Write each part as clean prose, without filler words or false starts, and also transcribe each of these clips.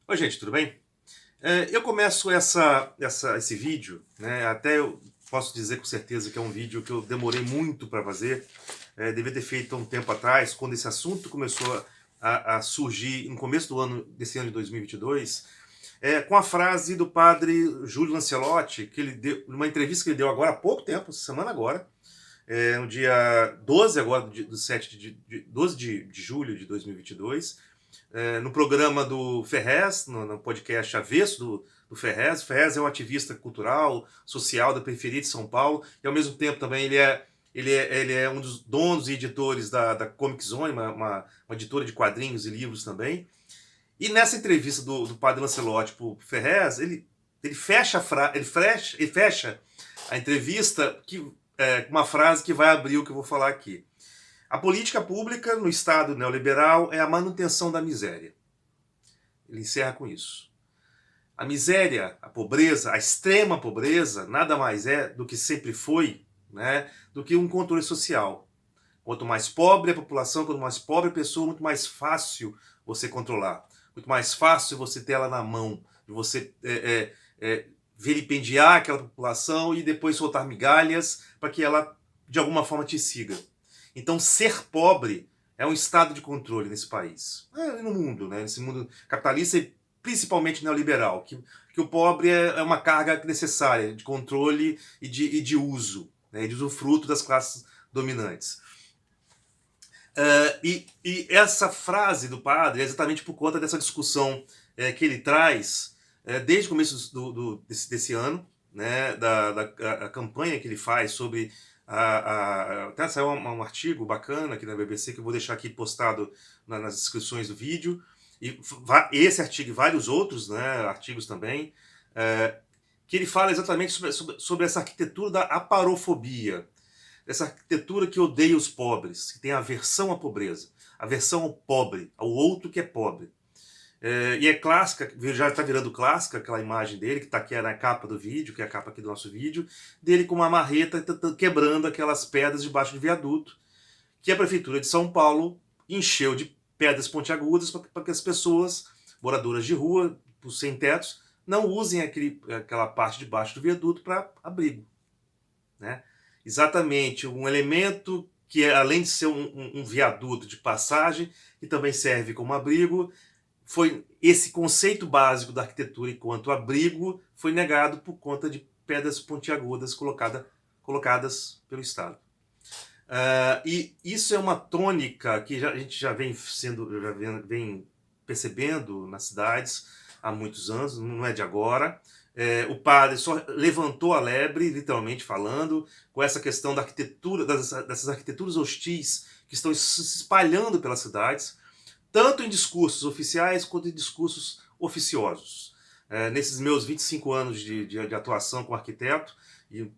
Oi, gente, tudo bem? Eu começo esse vídeo, né? Até eu posso dizer com certeza que é um vídeo que eu demorei muito para fazer. Devia ter feito há um tempo atrás, quando esse assunto começou a surgir no começo do ano, desse ano de 2022, com a frase do padre Júlio Lancelotti, que ele deu, numa entrevista que ele deu agora há pouco tempo, essa semana agora, no dia 12 agora do 7 12 de julho de 2022, no programa do Ferrez, no podcast Avesso do Ferrez. O Ferrez é um ativista cultural, social da periferia de São Paulo, e ao mesmo tempo também ele é um dos donos e editores da Comic Zone, uma editora de quadrinhos e livros também. E nessa entrevista do padre Lancelotti para o Ferrez, ele fecha a entrevista com uma frase que vai abrir o que eu vou falar aqui. A política pública no Estado neoliberal é a manutenção da miséria. Ele encerra com isso. A miséria, a pobreza, a extrema pobreza, nada mais é do que sempre foi, né, do que um controle social. Quanto mais pobre a população, quanto mais pobre a pessoa, muito mais fácil você controlar. Muito mais fácil você ter ela na mão, de você vilipendiar aquela população e depois soltar migalhas para que ela, de alguma forma, te siga. Então, ser pobre é um estado de controle nesse país. No mundo, né? Nesse mundo capitalista e principalmente neoliberal, que o pobre é uma carga necessária de controle e de uso, né? De usufruto das classes dominantes. E essa frase do padre é exatamente por conta dessa discussão que ele traz desde o começo desse ano, né, da campanha que ele faz sobre até saiu um artigo bacana aqui na BBC que eu vou deixar aqui postado nas descrições do vídeo, e esse artigo e vários outros, né, artigos também, que ele fala exatamente sobre essa arquitetura da aparofobia, essa arquitetura que odeia os pobres, que tem aversão à pobreza, aversão ao pobre, ao outro que é pobre. E é clássica, já está virando clássica aquela imagem dele, que está aqui na capa do vídeo, que é a capa aqui do nosso vídeo, dele com uma marreta quebrando aquelas pedras debaixo do viaduto, que a Prefeitura de São Paulo encheu de pedras pontiagudas para que as pessoas, moradoras de rua, sem tetos, não usem aquela parte de baixo do viaduto para abrigo, né? Exatamente, um elemento que, além de ser um viaduto de passagem, que também serve como abrigo, foi esse conceito básico da arquitetura enquanto abrigo foi negado por conta de pedras pontiagudas colocadas pelo Estado. E isso é uma tônica que a gente já vem percebendo nas cidades há muitos anos, não é de agora. O padre só levantou a lebre, literalmente falando, com essa questão da arquitetura, dessas arquiteturas hostis que estão se espalhando pelas cidades, tanto em discursos oficiais quanto em discursos oficiosos. Nesses meus 25 anos de atuação como arquiteto, e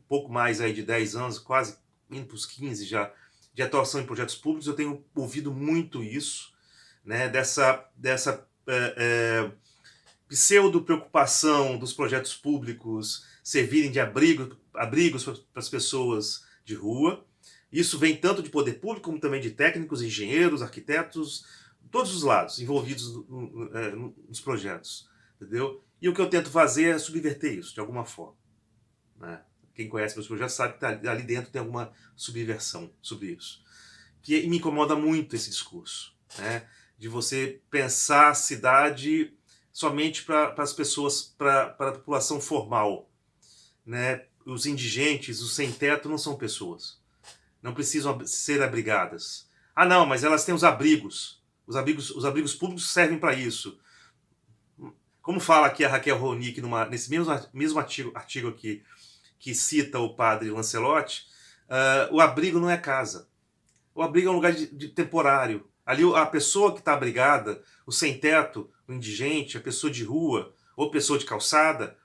pouco mais aí de 10 anos, quase indo para os 15 já, de atuação em projetos públicos, eu tenho ouvido muito isso, né, dessa pseudo-preocupação dos projetos públicos servirem de abrigos para as pessoas de rua. Isso vem tanto de poder público, como também de técnicos, engenheiros, arquitetos, todos os lados envolvidos nos projetos. Entendeu? E o que eu tento fazer é subverter isso, de alguma forma. Né? Quem conhece meus projetos sabe que ali dentro tem alguma subversão sobre isso. Que me incomoda muito esse discurso, né? De você pensar a cidade somente para as pessoas, para a população formal, né? Os indigentes, os sem teto não são pessoas, não precisam ser abrigadas. Ah, não, mas elas têm os abrigos. Os abrigos públicos servem para isso. Como fala aqui a Raquel Ronick nesse mesmo artigo aqui, que cita o padre Lancelotti, o abrigo não é casa. O abrigo é um lugar de temporário. Ali a pessoa que está abrigada, o sem-teto, o indigente, a pessoa de rua ou pessoa de calçada,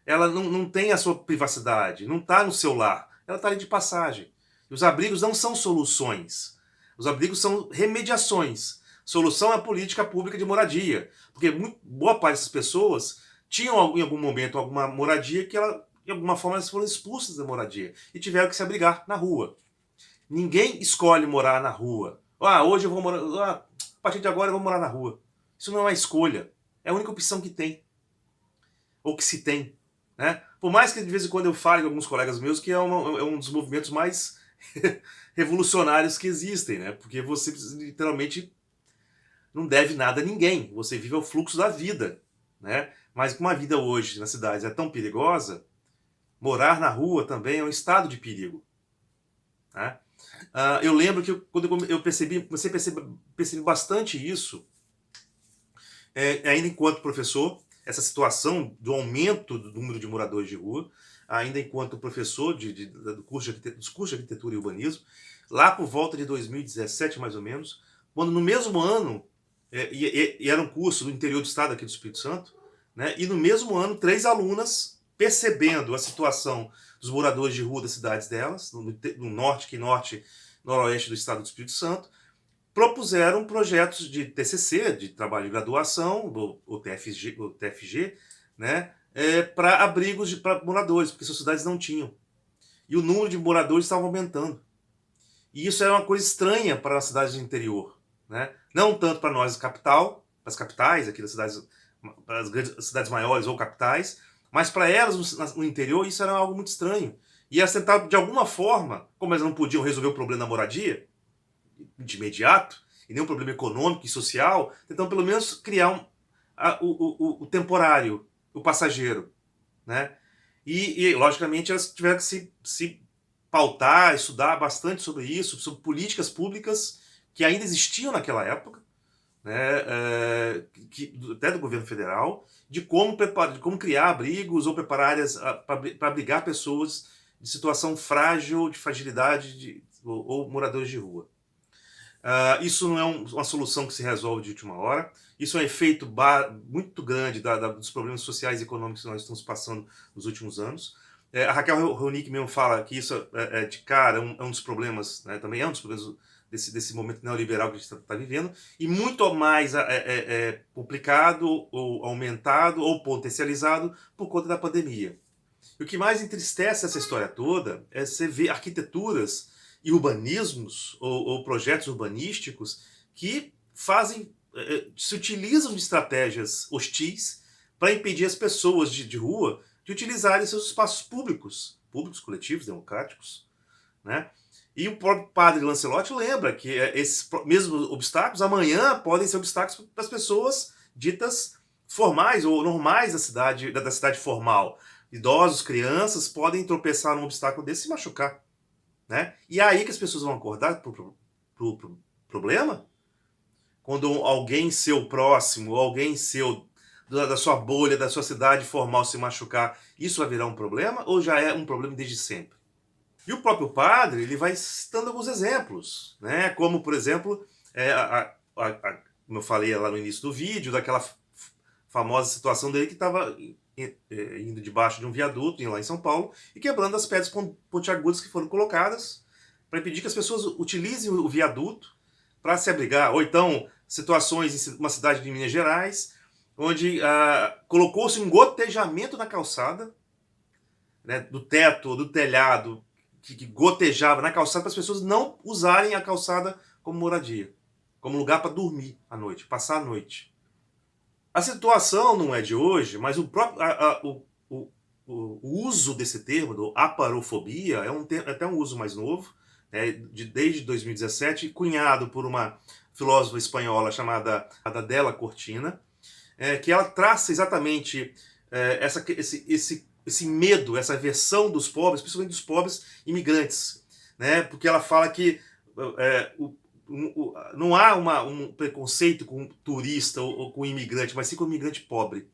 ela não tem a sua privacidade, não está no seu lar, ela está ali de passagem. E os abrigos não são soluções. Os abrigos são remediações. Solução é a política pública de moradia. Porque boa parte dessas pessoas tinham em algum momento alguma moradia que de alguma forma elas foram expulsas da moradia e tiveram que se abrigar na rua. Ninguém escolhe morar na rua. Hoje eu vou morar. A partir de agora eu vou morar na rua. Isso não é uma escolha. É a única opção que tem, ou que se tem. Né? Por mais que de vez em quando eu fale com alguns colegas meus que é um dos movimentos mais revolucionários que existem, né? Porque você literalmente não deve nada a ninguém, você vive o fluxo da vida. Né? Mas como a vida hoje nas cidades é tão perigosa, morar na rua também é um estado de perigo. Né? Eu lembro que quando eu comecei a perceber bastante isso, ainda enquanto professor, essa situação do aumento do número de moradores de rua, ainda enquanto professor dos cursos de arquitetura e urbanismo, lá por volta de 2017, mais ou menos, quando no mesmo ano, e era um curso do interior do estado aqui do Espírito Santo, né, e no mesmo ano, 3 alunas, percebendo a situação dos moradores de rua das cidades delas, no norte, noroeste do estado do Espírito Santo, propuseram projetos de TCC, de trabalho de graduação, o TFG, né, para abrigos para moradores, porque suas cidades não tinham. E o número de moradores estava aumentando. E isso era uma coisa estranha para as cidades do interior. Né? Não tanto para nós, capital, para as capitais, aqui das cidades, para as grandes cidades maiores ou capitais, mas para elas no interior isso era algo muito estranho. E elas tentavam, de alguma forma, como elas não podiam resolver o problema da moradia, de imediato, e nenhum problema econômico e social, então pelo menos criar o temporário, o passageiro. Né? E, logicamente, elas tiveram que se pautar, estudar bastante sobre isso, sobre políticas públicas que ainda existiam naquela época, né, até do governo federal, de como criar abrigos ou preparar áreas para abrigar pessoas de situação frágil, de fragilidade ou moradores de rua. Isso não é uma solução que se resolve de última hora. Isso é um efeito muito grande dos problemas sociais e econômicos que nós estamos passando nos últimos anos. A Raquel Ronick mesmo fala que isso de cara é um dos problemas, né, também é um dos problemas desse momento neoliberal que a gente está vivendo, e muito mais complicado, ou aumentado, ou potencializado por conta da pandemia. E o que mais entristece essa história toda é você ver arquiteturas e urbanismos ou projetos urbanísticos que se utilizam de estratégias hostis para impedir as pessoas de rua de utilizarem seus espaços públicos, coletivos, democráticos. Né? E o próprio padre Lancelotti lembra que esses mesmos obstáculos amanhã podem ser obstáculos para as pessoas ditas formais ou normais da cidade formal. Idosos, crianças podem tropeçar num obstáculo desse e se machucar. Né? E é aí que as pessoas vão acordar pro problema? Quando alguém seu próximo, alguém seu da sua bolha, da sua cidade formal se machucar, isso vai virar um problema ou já é um problema desde sempre? E o próprio padre, ele vai citando alguns exemplos, né? Como, por exemplo, como eu falei lá no início do vídeo, daquela famosa situação dele que estava indo debaixo de um viaduto lá em São Paulo e quebrando as pedras pontiagudas que foram colocadas para impedir que as pessoas utilizem o viaduto para se abrigar. Ou então, situações em uma cidade de Minas Gerais, onde colocou-se um gotejamento na calçada, né, do teto, do telhado, que gotejava na calçada para as pessoas não usarem a calçada como moradia, como lugar para dormir à noite, passar a noite. A situação não é de hoje, mas o próprio o uso desse termo, do aparofobia, é até um uso mais novo, né, desde 2017, cunhado por uma filósofa espanhola chamada Adela Cortina, que ela traça exatamente esse medo, essa aversão dos pobres, principalmente dos pobres imigrantes, né, porque ela fala que não há um preconceito com turista ou com imigrante, mas sim com imigrante pobre.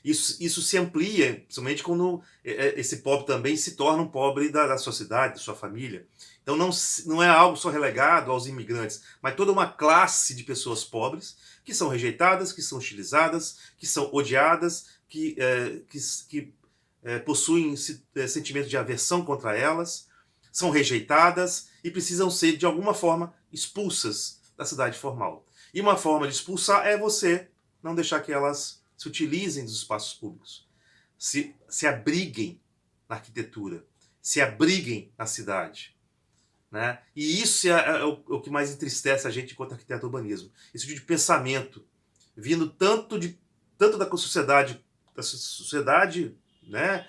Isso se amplia, principalmente quando esse pobre também se torna um pobre da sua cidade, da sua família. Então não é algo só relegado aos imigrantes, mas toda uma classe de pessoas pobres que são rejeitadas, que são hostilizadas, que são odiadas, que possuem sentimentos de aversão contra elas, são rejeitadas e precisam ser, de alguma forma, expulsas da cidade formal. E uma forma de expulsar é você não deixar que elas se utilizem dos espaços públicos, se abriguem na arquitetura, se abriguem na cidade. Né? E isso é o que mais entristece a gente enquanto arquiteto urbanismo. Esse tipo de pensamento, vindo tanto de tanto da sociedade, né,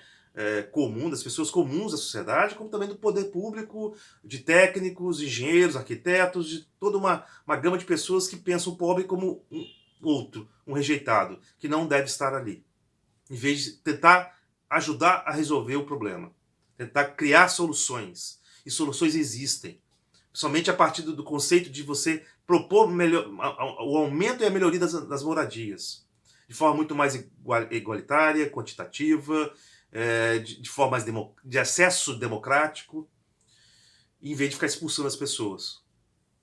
comum, das pessoas comuns da sociedade, como também do poder público, de técnicos, engenheiros, arquitetos, de toda uma gama de pessoas que pensam o pobre como um outro, um rejeitado, que não deve estar ali. Em vez de tentar ajudar a resolver o problema, tentar criar soluções. E soluções existem. Somente a partir do conceito de você propor o aumento e a melhoria das moradias. De forma muito mais igualitária, quantitativa, de forma mais de acesso democrático, em vez de ficar expulsando as pessoas.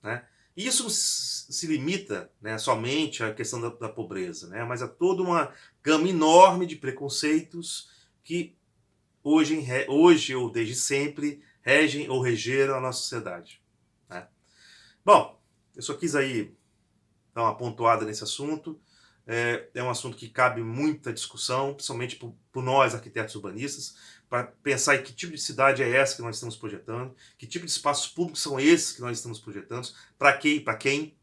Né? E isso não se limita, né, somente à questão da pobreza, né, mas a toda uma gama enorme de preconceitos que hoje ou desde sempre regem ou regeram a nossa sociedade. Né? Bom, eu só quis aí dar uma pontuada nesse assunto. É um assunto que cabe muita discussão, principalmente por nós, arquitetos urbanistas, para pensar em que tipo de cidade é essa que nós estamos projetando, que tipo de espaços públicos são esses que nós estamos projetando, para quê e para quem.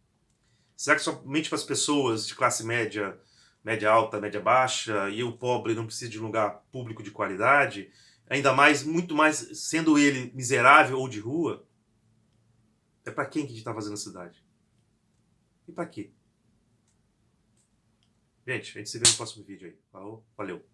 Será que somente para as pessoas de classe média, média alta, média baixa, e o pobre não precisa de um lugar público de qualidade? Ainda mais, muito mais, sendo ele miserável ou de rua? É para quem que a gente está fazendo a cidade? E para quê? Gente, a gente se vê no próximo vídeo aí. Valeu.